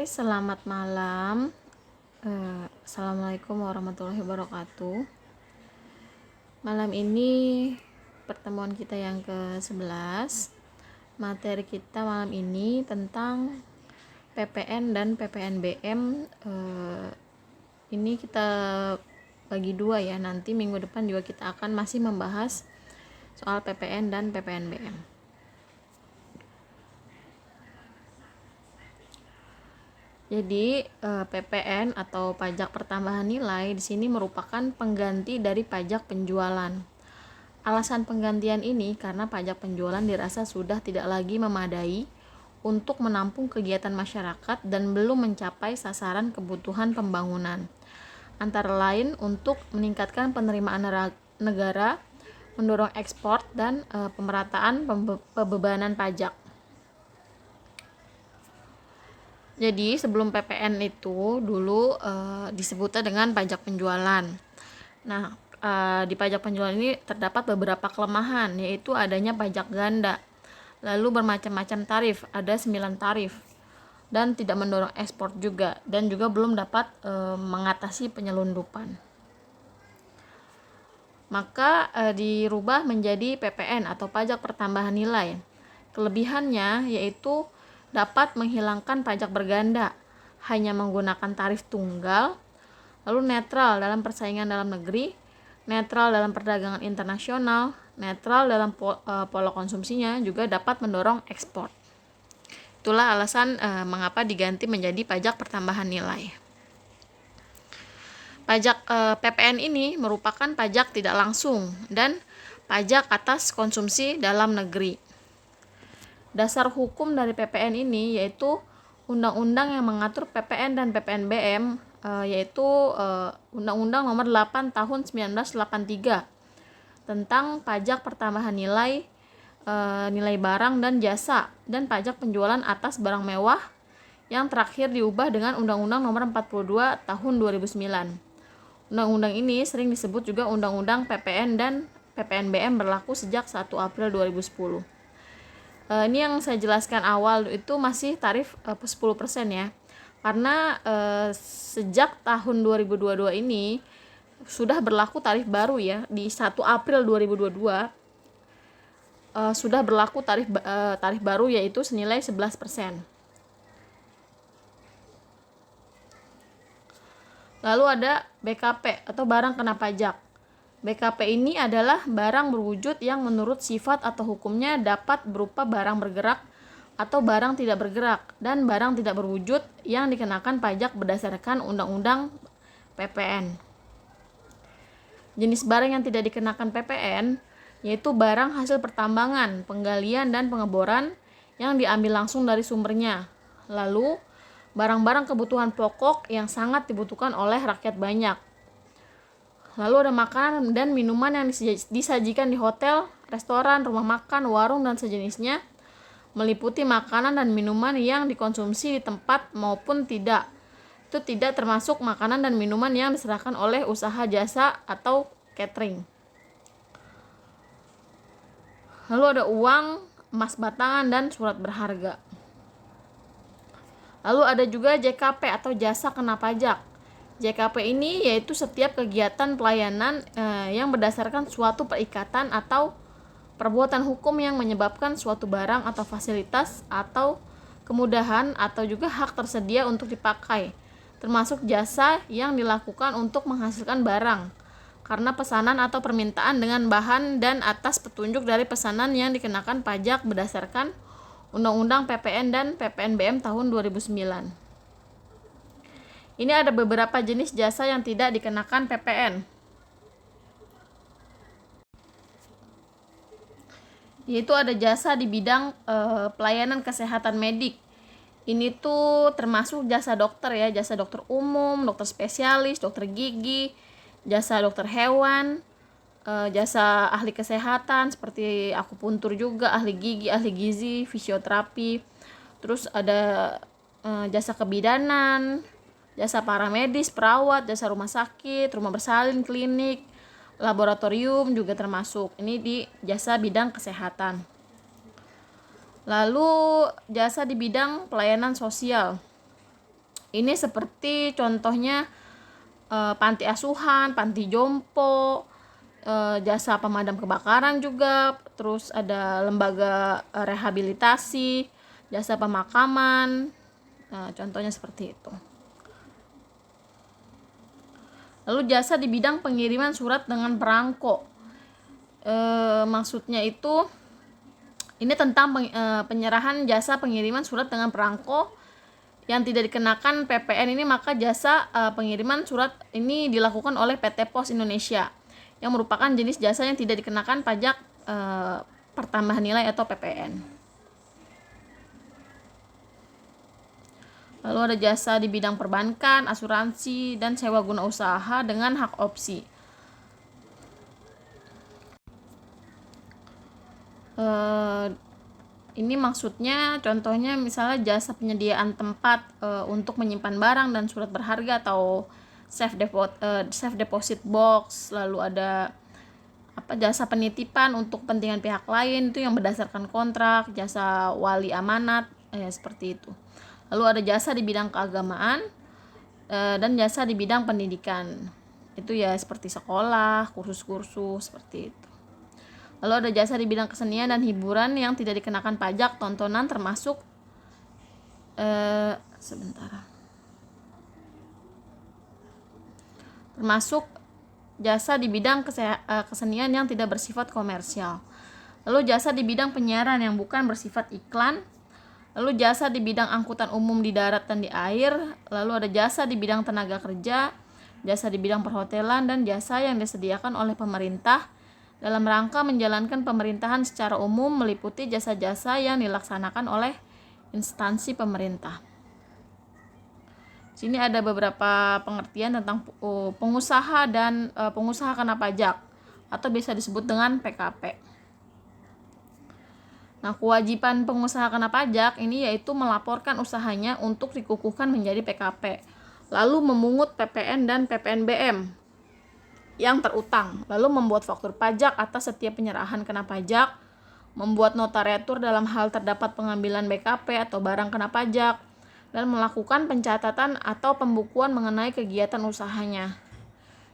Selamat malam. Assalamualaikum warahmatullahi wabarakatuh. Malam ini pertemuan kita yang ke-11. Materi kita malam ini tentang PPN dan PPNBM. Ini kita bagi dua ya. Nanti minggu depan juga kita akan masih membahas soal PPN dan PPNBM. Jadi PPN atau pajak pertambahan nilai di sini merupakan pengganti dari pajak penjualan. Alasan penggantian ini karena pajak penjualan dirasa sudah tidak lagi memadai untuk menampung kegiatan masyarakat dan belum mencapai sasaran kebutuhan pembangunan. Antara lain untuk meningkatkan penerimaan negara, mendorong ekspor dan pemerataan pembebanan pajak. Jadi sebelum PPN itu dulu disebutnya dengan pajak penjualan. Nah, di pajak penjualan ini terdapat beberapa kelemahan, yaitu adanya pajak ganda, lalu bermacam-macam tarif, ada 9 tarif, dan tidak mendorong ekspor juga, dan juga belum dapat mengatasi penyelundupan. Maka dirubah menjadi PPN atau pajak pertambahan nilai. Kelebihannya yaitu dapat menghilangkan pajak berganda, hanya menggunakan tarif tunggal, lalu netral dalam persaingan dalam negeri, netral dalam perdagangan internasional, netral dalam pola konsumsinya, juga dapat mendorong ekspor. Itulah alasan mengapa diganti menjadi pajak pertambahan nilai. Pajak PPN ini merupakan pajak tidak langsung dan pajak atas konsumsi dalam negeri. Dasar hukum dari PPN ini yaitu undang-undang yang mengatur PPN dan PPNBM, yaitu Undang-Undang Nomor 8 Tahun 1983 tentang pajak pertambahan nilai, nilai barang dan jasa, dan pajak penjualan atas barang mewah, yang terakhir diubah dengan Undang-Undang Nomor 42 Tahun 2009. Undang-undang ini sering disebut juga Undang-Undang PPN dan PPNBM, berlaku sejak 1 April 2010. Ini yang saya jelaskan awal itu masih tarif 10% ya. Karena sejak tahun 2022 ini sudah berlaku tarif baru ya. Di 1 April 2022 sudah berlaku tarif baru, yaitu senilai 11%. Lalu ada BKP atau barang kena pajak. BKP ini adalah barang berwujud yang menurut sifat atau hukumnya dapat berupa barang bergerak atau barang tidak bergerak, dan barang tidak berwujud yang dikenakan pajak berdasarkan Undang-Undang PPN. Jenis barang yang tidak dikenakan PPN yaitu barang hasil pertambangan, penggalian, dan pengeboran yang diambil langsung dari sumbernya. Lalu, barang-barang kebutuhan pokok yang sangat dibutuhkan oleh rakyat banyak. Lalu ada makanan dan minuman yang disajikan di hotel, restoran, rumah makan, warung, dan sejenisnya, meliputi makanan dan minuman yang dikonsumsi di tempat maupun tidak. Itu tidak termasuk makanan dan minuman yang diserahkan oleh usaha jasa atau catering. Lalu ada uang, emas batangan, dan surat berharga. Lalu ada juga JKP atau jasa kena pajak. JKP ini yaitu setiap kegiatan pelayanan yang berdasarkan suatu perikatan atau perbuatan hukum yang menyebabkan suatu barang atau fasilitas atau kemudahan atau juga hak tersedia untuk dipakai, termasuk jasa yang dilakukan untuk menghasilkan barang karena pesanan atau permintaan dengan bahan dan atas petunjuk dari pesanan yang dikenakan pajak berdasarkan Undang-Undang PPN dan PPNBM tahun 2009. Ini ada beberapa jenis jasa yang tidak dikenakan PPN. Yaitu ada jasa di bidang pelayanan kesehatan medik. Ini tuh termasuk jasa dokter ya, jasa dokter umum, dokter spesialis, dokter gigi, jasa dokter hewan, jasa ahli kesehatan seperti akupuntur juga, ahli gigi, ahli gizi, fisioterapi. Terus ada jasa kebidanan, jasa paramedis, perawat, jasa rumah sakit, rumah bersalin, klinik, laboratorium juga termasuk. Ini di jasa bidang kesehatan. Lalu jasa di bidang pelayanan sosial. Ini seperti contohnya panti asuhan, panti jompo, jasa pemadam kebakaran juga, terus ada lembaga rehabilitasi, jasa pemakaman, contohnya seperti itu. Lalu jasa di bidang pengiriman surat dengan perangko, maksudnya itu ini tentang penyerahan jasa pengiriman surat dengan perangko yang tidak dikenakan PPN ini, maka jasa pengiriman surat ini dilakukan oleh PT Pos Indonesia yang merupakan jenis jasa yang tidak dikenakan pajak pertambahan nilai atau PPN. Lalu ada jasa di bidang perbankan, asuransi, dan sewa guna usaha dengan hak opsi. Ini maksudnya contohnya misalnya jasa penyediaan tempat untuk menyimpan barang dan surat berharga atau safe deposit box. Lalu ada jasa penitipan untuk kepentingan pihak lain itu yang berdasarkan kontrak, jasa wali amanat, seperti itu. Lalu ada jasa di bidang keagamaan dan jasa di bidang pendidikan. Itu ya seperti sekolah, kursus-kursus seperti itu. Lalu ada jasa di bidang kesenian dan hiburan yang tidak dikenakan pajak tontonan termasuk termasuk jasa di bidang kesenian yang tidak bersifat komersial. Lalu jasa di bidang penyiaran yang bukan bersifat iklan. Lalu jasa di bidang angkutan umum di darat dan di air. Lalu ada jasa di bidang tenaga kerja, jasa di bidang perhotelan, dan jasa yang disediakan oleh pemerintah dalam rangka menjalankan pemerintahan secara umum meliputi jasa-jasa yang dilaksanakan oleh instansi pemerintah. Sini ada beberapa pengertian tentang pengusaha dan pengusaha kena pajak atau bisa disebut dengan PKP. Nah, kewajiban pengusaha kena pajak ini yaitu melaporkan usahanya untuk dikukuhkan menjadi PKP, lalu memungut PPN dan PPNBM yang terutang, lalu membuat faktur pajak atas setiap penyerahan kena pajak, membuat nota retur dalam hal terdapat pengambilan BKP atau barang kena pajak, dan melakukan pencatatan atau pembukuan mengenai kegiatan usahanya.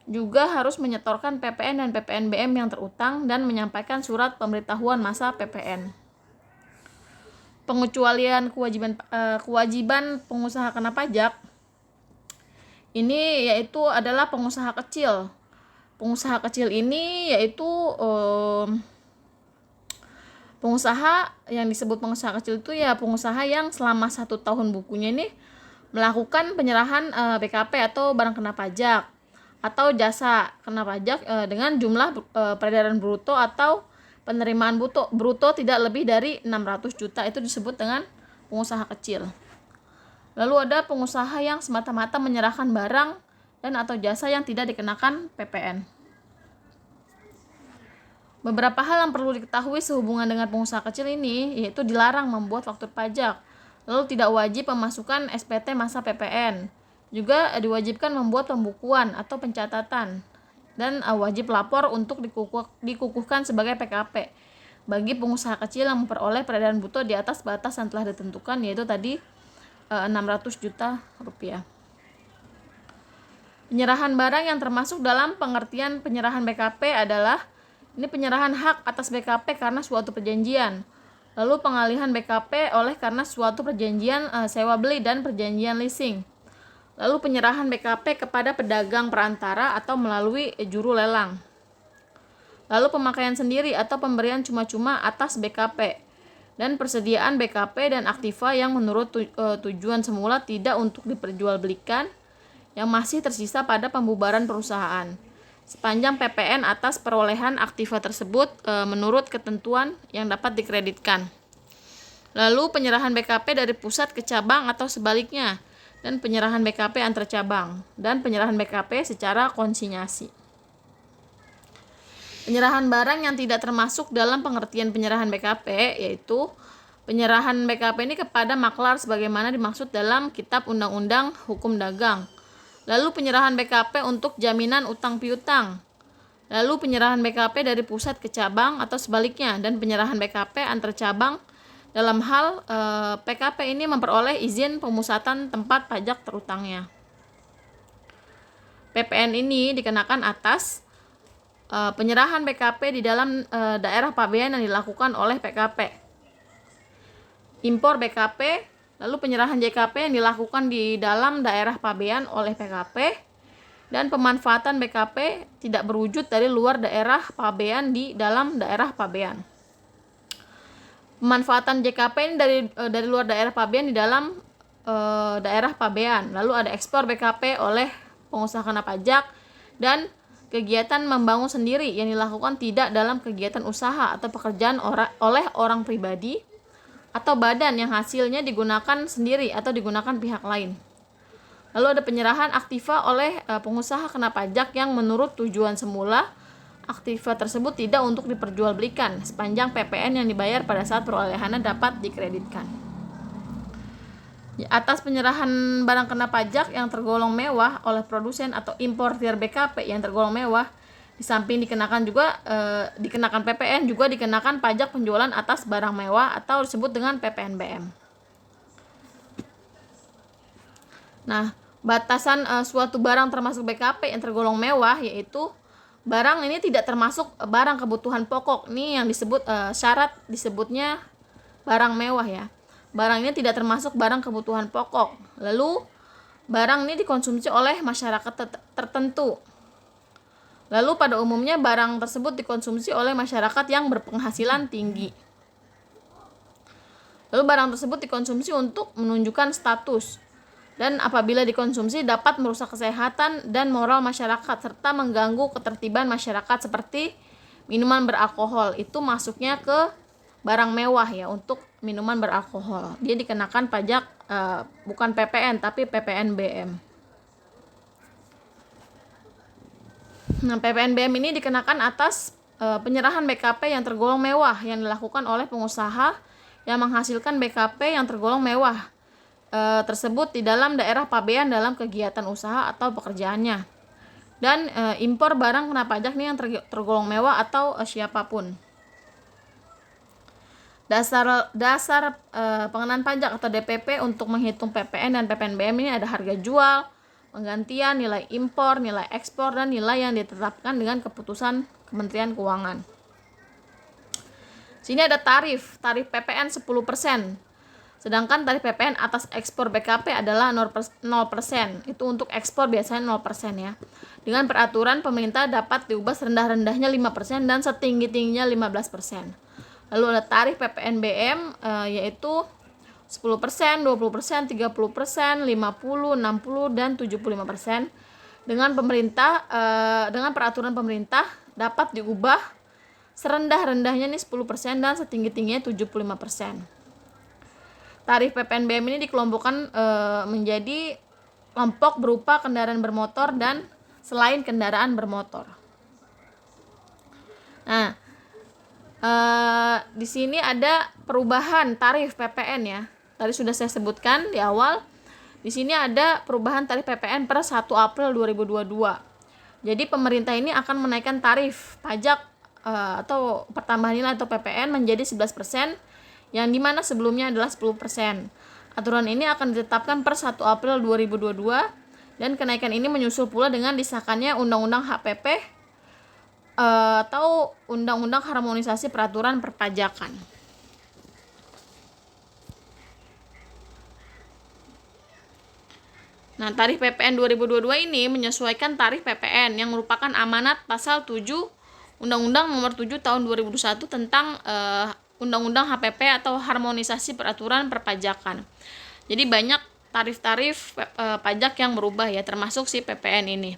Juga harus menyetorkan PPN dan PPNBM yang terutang dan menyampaikan surat pemberitahuan masa PPN. Pengecualian kewajiban pengusaha kena pajak ini yaitu adalah pengusaha kecil. Pengusaha kecil ini yaitu pengusaha yang disebut pengusaha kecil itu ya pengusaha yang selama 1 tahun bukunya ini melakukan penyerahan BKP atau barang kena pajak atau jasa kena pajak dengan jumlah peredaran bruto atau penerimaan bruto tidak lebih dari 600 juta, itu disebut dengan pengusaha kecil. Lalu ada pengusaha yang semata-mata menyerahkan barang dan atau jasa yang tidak dikenakan PPN. Beberapa hal yang perlu diketahui sehubungan dengan pengusaha kecil ini yaitu dilarang membuat faktur pajak, lalu tidak wajib memasukkan SPT masa PPN, juga diwajibkan membuat pembukuan atau pencatatan, dan wajib lapor untuk dikukuhkan sebagai PKP bagi pengusaha kecil yang memperoleh peredaran bruto di atas batas yang telah ditentukan, yaitu tadi 600 juta rupiah. Penyerahan barang yang termasuk dalam pengertian penyerahan BKP adalah ini penyerahan hak atas BKP karena suatu perjanjian, lalu pengalihan BKP oleh karena suatu perjanjian sewa beli dan perjanjian leasing, lalu penyerahan BKP kepada pedagang perantara atau melalui juru lelang, lalu pemakaian sendiri atau pemberian cuma-cuma atas BKP, dan persediaan BKP dan aktiva yang menurut tujuan semula tidak untuk diperjualbelikan yang masih tersisa pada pembubaran perusahaan, sepanjang PPN atas perolehan aktiva tersebut menurut ketentuan yang dapat dikreditkan. Lalu penyerahan BKP dari pusat ke cabang atau sebaliknya, dan penyerahan BKP antar cabang, dan penyerahan BKP secara konsinyasi. Penyerahan barang yang tidak termasuk dalam pengertian penyerahan BKP yaitu penyerahan BKP ini kepada maklar sebagaimana dimaksud dalam Kitab Undang-Undang Hukum Dagang. Lalu penyerahan BKP untuk jaminan utang piutang. Lalu penyerahan BKP dari pusat ke cabang atau sebaliknya, dan penyerahan BKP antar cabang dalam hal PKP ini memperoleh izin pemusatan tempat pajak terutangnya. PPN ini dikenakan atas penyerahan BKP di dalam daerah pabean yang dilakukan oleh PKP, impor BKP, lalu penyerahan JKP yang dilakukan di dalam daerah pabean oleh PKP, dan pemanfaatan BKP tidak berwujud dari luar daerah pabean di dalam daerah pabean. Pemanfaatan JKP ini dari luar daerah pabean di dalam daerah pabean. Lalu ada ekspor BKP oleh pengusaha kena pajak dan kegiatan membangun sendiri yang dilakukan tidak dalam kegiatan usaha atau pekerjaan oleh orang pribadi atau badan yang hasilnya digunakan sendiri atau digunakan pihak lain. Lalu ada penyerahan aktiva oleh pengusaha kena pajak yang menurut tujuan semula aktiva tersebut tidak untuk diperjualbelikan sepanjang PPN yang dibayar pada saat perolehannya dapat dikreditkan. Atas penyerahan barang kena pajak yang tergolong mewah oleh produsen atau importir BKP yang tergolong mewah, di samping dikenakan PPN, juga dikenakan pajak penjualan atas barang mewah atau disebut dengan PPNBM. Nah, batasan suatu barang termasuk BKP yang tergolong mewah yaitu barang ini tidak termasuk barang kebutuhan pokok. Ini yang disebut syarat disebutnya barang mewah ya. Barang ini tidak termasuk barang kebutuhan pokok. Lalu barang ini dikonsumsi oleh masyarakat tertentu. Lalu pada umumnya barang tersebut dikonsumsi oleh masyarakat yang berpenghasilan tinggi. Lalu barang tersebut dikonsumsi untuk menunjukkan status. Dan apabila dikonsumsi dapat merusak kesehatan dan moral masyarakat serta mengganggu ketertiban masyarakat seperti minuman beralkohol. Itu masuknya ke barang mewah ya, untuk minuman beralkohol. Dia dikenakan pajak bukan PPN tapi PPNBM. Nah, PPNBM ini dikenakan atas penyerahan BKP yang tergolong mewah yang dilakukan oleh pengusaha yang menghasilkan BKP yang tergolong mewah tersebut di dalam daerah pabean dalam kegiatan usaha atau pekerjaannya, dan impor barang kena pajak nih yang tergolong mewah atau siapapun. Dasar pengenaan pajak atau DPP untuk menghitung PPN dan PPNBM ini ada harga jual, penggantian, nilai impor, nilai ekspor, dan nilai yang ditetapkan dengan keputusan Kementerian Keuangan. Sini ada tarif PPN 10%. Sedangkan tarif PPN atas ekspor BKP adalah 0%. Itu untuk ekspor biasanya 0% ya. Dengan peraturan pemerintah dapat diubah serendah-rendahnya 5% dan setinggi-tingginya 15%. Lalu ada tarif PPNBM yaitu 10%, 20%, 30%, 50%, 60%, dan 75%. Dengan peraturan pemerintah dapat diubah serendah-rendahnya nih 10% dan setinggi-tingginya 75%. Tarif PPNBM ini dikelompokkan menjadi kelompok berupa kendaraan bermotor dan selain kendaraan bermotor. Nah, di sini ada perubahan tarif PPN ya. Tadi sudah saya sebutkan di awal. Di sini ada perubahan tarif PPN per 1 April 2022. Jadi pemerintah ini akan menaikkan tarif pajak atau pertambahan nilai atau PPN menjadi 11%. Yang dimana sebelumnya adalah 10%. Aturan ini akan ditetapkan per 1 April 2022 dan kenaikan ini menyusul pula dengan disahkannya Undang-Undang HPP atau Undang-Undang Harmonisasi Peraturan Perpajakan. Nah, tarif PPN 2022 ini menyesuaikan tarif PPN yang merupakan amanat pasal 7 Undang-Undang Nomor 7 Tahun 2001 tentang Undang-Undang HPP atau Harmonisasi Peraturan Perpajakan. Jadi banyak tarif-tarif pajak yang berubah ya, termasuk si PPN ini.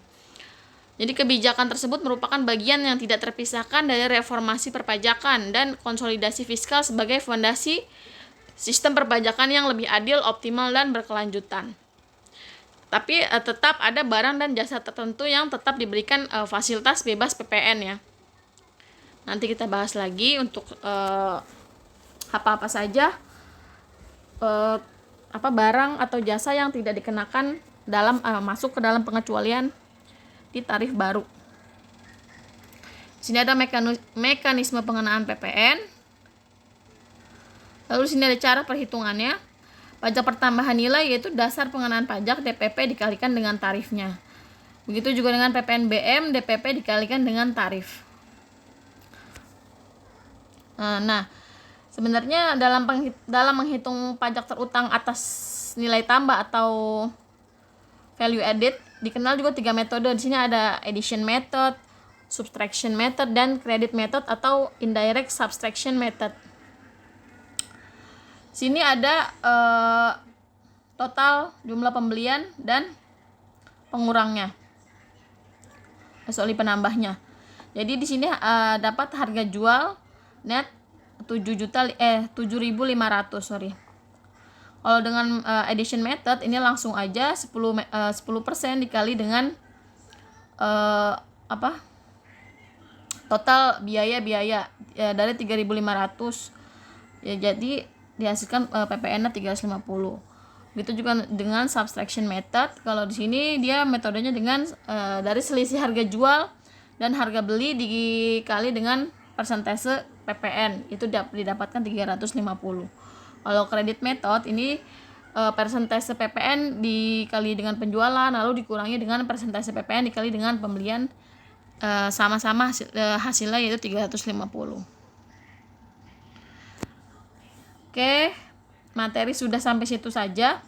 Jadi kebijakan tersebut merupakan bagian yang tidak terpisahkan dari reformasi perpajakan dan konsolidasi fiskal sebagai fondasi sistem perpajakan yang lebih adil, optimal, dan berkelanjutan. Tapi tetap ada barang dan jasa tertentu yang tetap diberikan fasilitas bebas PPN ya. Nanti kita bahas lagi untuk apa-apa saja barang atau jasa yang tidak dikenakan dalam masuk ke dalam pengecualian di tarif baru. Di sini ada mekanisme pengenaan PPN. Lalu sini ada cara perhitungannya. Pajak pertambahan nilai yaitu dasar pengenaan pajak DPP dikalikan dengan tarifnya. Begitu juga dengan PPNBM, DPP dikalikan dengan tarif. Nah, sebenarnya dalam menghitung pajak terutang atas nilai tambah atau value added dikenal juga 3 metode. Di sini ada addition method, subtraction method, dan credit method atau indirect subtraction method. Sini ada total jumlah pembelian dan pengurangnya. Sorry, penambahnya. Jadi di sini dapat harga jual net 7.500, sorry. Kalau dengan addition method ini langsung aja 10% dikali dengan total biaya dari 3.500 ya, jadi dihasilkan PPN-nya 350. Begitu juga dengan subtraction method. Kalau di sini dia metodenya dengan dari selisih harga jual dan harga beli dikali dengan persentase PPN, itu didapatkan 350. Kalau credit method ini persentase PPN dikali dengan penjualan lalu dikurangi dengan persentase PPN dikali dengan pembelian, sama-sama hasilnya yaitu 350. Oke, materi sudah sampai situ saja.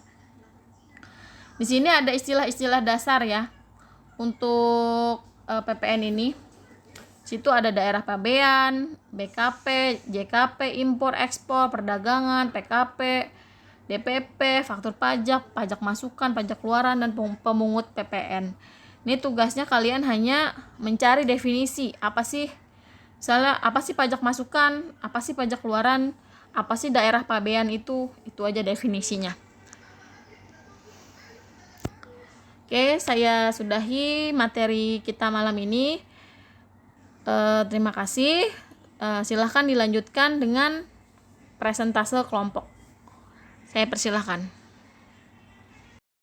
Di sini ada istilah-istilah dasar ya untuk PPN ini. Situ ada daerah pabean, BKP, JKP, impor ekspor, perdagangan, PKP, DPP, faktur pajak, pajak masukan, pajak keluaran, dan pemungut PPN. Ini tugasnya kalian hanya mencari definisi, apa sih pajak masukan, apa sih pajak keluaran, apa sih daerah pabean, itu aja definisinya. Oke, saya sudahi materi kita malam ini. Terima kasih. Silahkan dilanjutkan dengan presentase kelompok. Saya persilahkan.